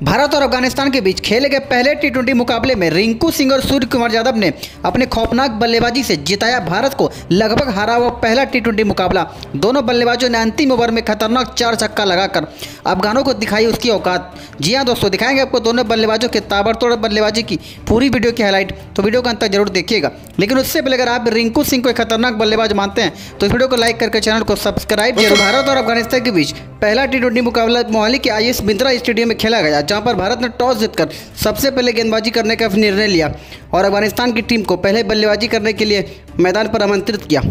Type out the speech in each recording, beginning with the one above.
भारत और अफगानिस्तान के बीच खेले गए पहले टी20 मुकाबले में रिंकू सिंह और सूर्य कुमार यादव ने अपने खौफनाक बल्लेबाजी से जिताया भारत को लगभग हारा हुआ पहला टी20 मुकाबला। दोनों बल्लेबाजों ने अंतिम ओवर में खतरनाक 4 छक्का लगाकर अफगानों को दिखाई उसकी औकात। जी हाँ दोस्तों, दिखाएंगे आपको दोनों बल्लेबाजों के ताबड़तोड़ बल्लेबाजी की पूरी वीडियो की हाईलाइट, तो वीडियो को अंत तक जरूर देखिएगा। लेकिन उससे पहले अगर आप रिंकू सिंह को एक खतरनाक बल्लेबाज मानते हैं तो इस वीडियो को लाइक करके चैनल को सब्सक्राइब जरूर। भारत और अफगानिस्तान के बीच पहला टी20 मुकाबला मोहाली के IS बिंद्रा स्टेडियम में खेला गया, जहां पर भारत ने टॉस जीतकर सबसे पहले गेंदबाजी करने का निर्णय लिया और अफगानिस्तान की टीम को पहले बल्लेबाजी करने के लिए मैदान पर आमंत्रित किया,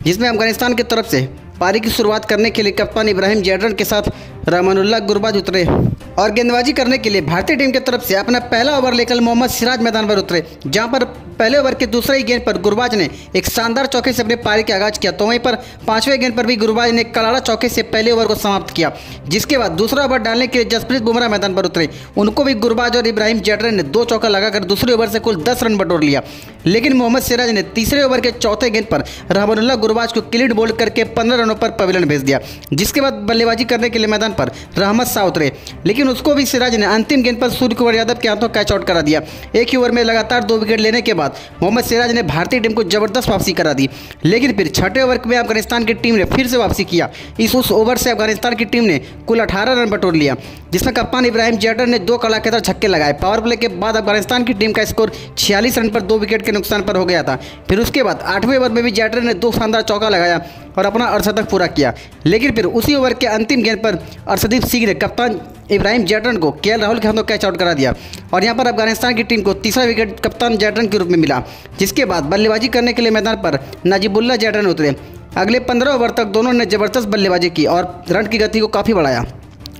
जिसमें अफगानिस्तान की तरफ से पारी की शुरुआत करने के लिए कप्तान इब्राहिम जैडरन के साथ रहमानुल्लाह गुरबाज उतरे और गेंदबाजी करने के लिए भारतीय टीम की तरफ से अपना पहला ओवर लेकर मोहम्मद सिराज मैदान पर उतरे, जहां पर पहले ओवर के दूसरे ही गेंद पर गुरबाज ने एक शानदार चौके से अपने पारी का आगाज किया। तो वहीं पर 5वें गेंद पर भी गुरबाज ने एक करारा चौके से पहले ओवर को समाप्त किया, जिसके बाद दूसरा ओवर डालने के लिए जसप्रीत बुमराह मैदान पर उतरे। उनको भी गुरबाज और इब्राहिम जैडरन ने 2 चौका लगाकर दूसरे ओवर से कुल 10 रन बटोर लिया। लेकिन मोहम्मद सिराज ने तीसरे ओवर के चौथे गेंद पर रहमानुल्लाह गुरबाज को क्लीन बोल्ड करके 15 रनों पर पवेलियन भेज दिया, जिसके बाद बल्लेबाजी करने के लिए मैदान पर रहमत शाह उतरे। लेकिन उसको भी सिराज ने अंतिम गेंद पर सूर्य कुमार यादव के हाथों कैच आउट करा दिया। एक ही ओवर में लगातार 2 विकेट लेने के बाद मोहम्मद सिराज ने भारतीय टीम को जबरदस्त वापसी करा दी। लेकिन फिर छठे ओवर में अफगानिस्तान की टीम ने फिर से वापसी किया। उस ओवर से अफगानिस्तान की टीम ने कुल 18 रन बटोर लिया, जिसमें कप्तान इब्राहिम जैडरन ने 2 कड़ाकेदार छक्के लगाए। पावर प्ले के बाद अफगानिस्तान की टीम का स्कोर 46 रन पर 2 विकेट के नुकसान पर हो गया था। फिर उसके बाद 8वें ओवर में भी जैडरन ने 2 शानदार चौका लगाया और अपना अर्धशतक पूरा किया। लेकिन फिर उसी ओवर के अंतिम गेंद पर अर्शदीप सिंह ने कप्तान इब्राहिम जैडरन को KL राहुल के हाथों कैच आउट करा दिया और यहां पर अफगानिस्तान की टीम को तीसरा विकेट कप्तान जैडरन के रूप में मिला। जिसके बाद बल्लेबाजी करने के लिए मैदान पर नजीबुल्लाह जैडरन उतरे। अगले 15 ओवर तक दोनों ने जबरदस्त बल्लेबाजी की और रन की गति को काफ़ी बढ़ाया।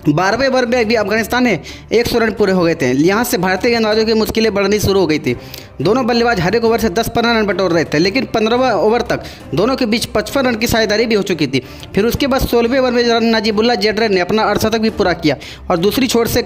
12वें ओवर में भी अफगानिस्तान ने 100 रन पूरे हो गए थे। यहाँ से भारतीय गेंदबाजों की मुश्किलें बढ़नी शुरू हो गई थी। दोनों बल्लेबाज हर एक ओवर से 10-15 रन बटोर रहे थे, लेकिन 15वें ओवर तक दोनों के बीच 55 रन की साझेदारी भी हो चुकी थी। फिर उसके बाद 16वें ओवर में नजीबुल्लाह जैडरन ने अपना अर्धशतक भी पूरा किया और दूसरी छोर से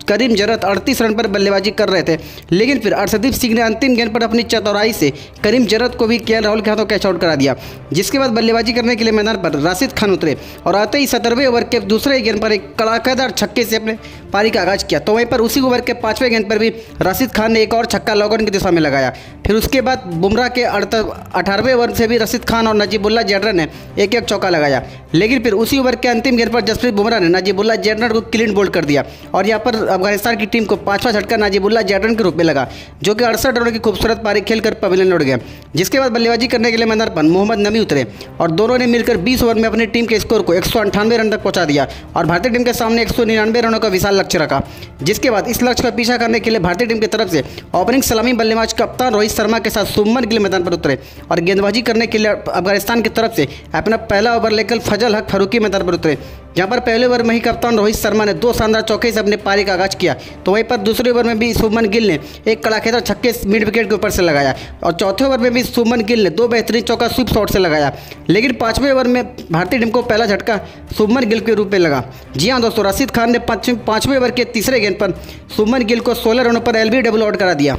करीम जरत 38 रन पर बल्लेबाजी कर रहे थे। लेकिन फिर अर्शदीप सिंह ने अंतिम गेंद पर अपनी चतुराई से करीम जरत को भी KL राहुल के हाथों कैच आउट करा दिया, जिसके बाद बल्लेबाजी करने के लिए मैदान पर राशिद खान उतरे और आते ही 17वें ओवर के दूसरे गेंद पर एक कड़ाकेदार छक्के से अपने पारी का आगाज किया। तो वहीं पर उसी ओवर के 5वें गेंद पर भी राशिद खान ने एक और छक्का लॉग-ऑन की दिशा में लगाया। फिर उसके बाद बुमराह के 18वें ओवर से भी राशिद खान और नजीबुल्लाह जैडरन ने एक चौका लगाया। लेकिन फिर उसी ओवर के अंतिम गेंद पर जसप्रीत बुमराह ने नजीबुल्लाह जैडरन को क्लीन बोल्ड कर दिया और यहाँ पर अफगानिस्तान की टीम को 5वां झटका नजीबुल्लाह जैडरन के रूप में लगा, जो कि 68 रनों की खूबसूरत पारी खेलकर पवेलियन लौट गया। जिसके बाद बल्लेबाजी करने के लिए मैदान पर मोहम्मद नबी उतरे और दोनों ने मिलकर 20 ओवर में अपनी टीम के स्कोर को 198 रन तक पहुंचा दिया और भारतीय टीम के सामने 199 रनों का विशाल लक्ष्य रखा। जिसके बाद इस लक्ष्य का पीछा करने के लिए भारतीय टीम की तरफ से ओपनिंग सलामी बल्लेबाज कप्तान रोहित शर्मा के साथ शुभमन गिल मैदान पर उतरे और गेंदबाजी करने के लिए अफगानिस्तान की तरफ से अपना पहला ओवर लेकर फजल हक फारूकी मैदान पर उतरे, जहां पर पहले ओवर में ही कप्तान रोहित शर्मा ने 2 शानदार चौके से अपने पारी का आगाज किया। तो वहीं पर दूसरे ओवर में भी शुभमन गिल ने एक कड़ाकेदार छक्के मिड विकेट के ऊपर से लगाया और चौथे ओवर में भी शुभमन गिल ने 2 बेहतरीन चौका स्वीप शॉट से लगाया। लेकिन 5वें ओवर में भारतीय टीम को पहला झटका शुभमन गिल के रूप में लगा। जी हाँ दोस्तों, राशिद खान ने 5वें ओवर के तीसरे गेंद पर शुभमन गिल को 16 रनों पर LBW आउट करा दिया।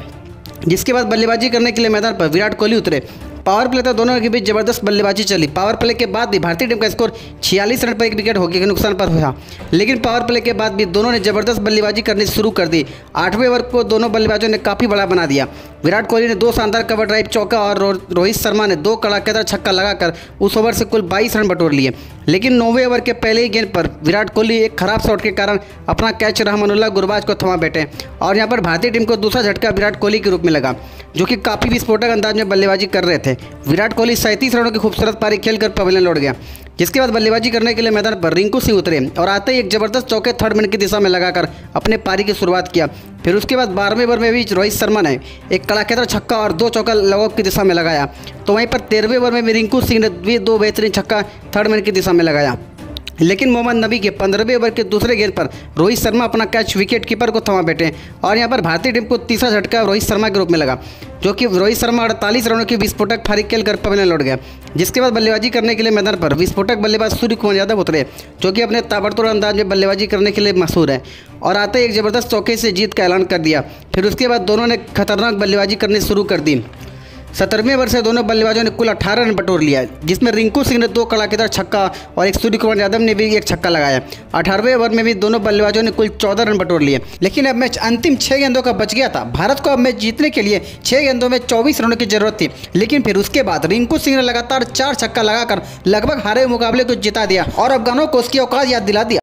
जिसके बाद बल्लेबाजी करने के लिए मैदान पर विराट कोहली उतरे। पावर प्ले तो दोनों के बीच जबरदस्त बल्लेबाजी चली। पावर प्ले के बाद भी भारतीय टीम का स्कोर 46 रन पर 1 विकेट होने के नुकसान पर हुआ। लेकिन पावर प्ले के बाद भी दोनों ने जबरदस्त बल्लेबाजी करनी शुरू कर दी। 8वें ओवर को दोनों बल्लेबाजों ने काफ़ी बड़ा बना दिया। विराट कोहली ने 2 शानदार कवर ड्राइव चौका और रोहित शर्मा ने 2 कड़ाकेदार छक्का लगाकर उस ओवर से कुल 22 रन बटोर लिए। लेकिन 9वें ओवर के पहले ही गेंद पर विराट कोहली एक खराब शॉट के कारण अपना कैच रहमानुल्लाह गुरबाज को थमा बैठे और यहाँ पर भारतीय टीम को दूसरा झटका विराट कोहली के रूप में लगा, जो कि काफ़ी विस्फोटक अंदाज में बल्लेबाजी कर रहे थे। विराट कोहली 37 रनों की खूबसूरत पारी खेलकर पवेलियन लौट गया। जिसके बाद बल्लेबाजी करने के लिए मैदान पर रिंकू सिंह उतरे और आते ही एक जबरदस्त चौके 3rd मिनट की दिशा में लगाकर अपने पारी की शुरुआत किया। फिर उसके बाद 12वें ओवर में भी रोहित शर्मा ने एक कड़ाकेदार छक्का और 2 चौका लॉग की दिशा में लगाया। तो वहीं पर 13वें ओवर में भी रिंकू सिंह ने भी 2 बेहतरीन छक्का 3rd मिनट की दिशा में लगाया। लेकिन मोहम्मद नबी के 15वें ओवर के दूसरे गेंद पर रोहित शर्मा अपना कैच विकेट कीपर को थमा बैठे और यहां पर भारतीय टीम को तीसरा झटका रोहित शर्मा के रूप में लगा, जो कि रोहित शर्मा 48 रनों की विस्फोटक पारी खेलकर पवेलियन लौट गया। जिसके बाद बल्लेबाजी करने के लिए मैदान पर विस्फोटक बल्लेबाज सूर्य कुमार यादव उतरे, जो कि अपने ताबड़तोड़ अंदाज में बल्लेबाजी करने के लिए मशहूर है और आते ही एक ज़बरदस्त चौके से जीत का ऐलान कर दिया। फिर उसके बाद दोनों ने खतरनाक बल्लेबाजी करनी शुरू कर दी। 17वें ओवर से दोनों बल्लेबाजों ने कुल 18 रन बटोर लिया, जिसमें रिंकू सिंह ने 2 कड़ाकेदार छक्का और एक सूर्य कुमार यादव ने भी एक छक्का लगाया। 18वें ओवर में भी दोनों बल्लेबाजों ने कुल 14 रन बटोर लिए। लेकिन अब मैच अंतिम 6 गेंदों का बच गया था। भारत को अब मैच जीतने के लिए 6 गेंदों में 24 रनों की जरूरत थी, लेकिन फिर उसके बाद रिंकू सिंह ने लगातार 4 छक्का लगाकर लगभग हारे हुए मुकाबले को जिता दिया और अफगानों को उसकी औकात याद दिला दिया।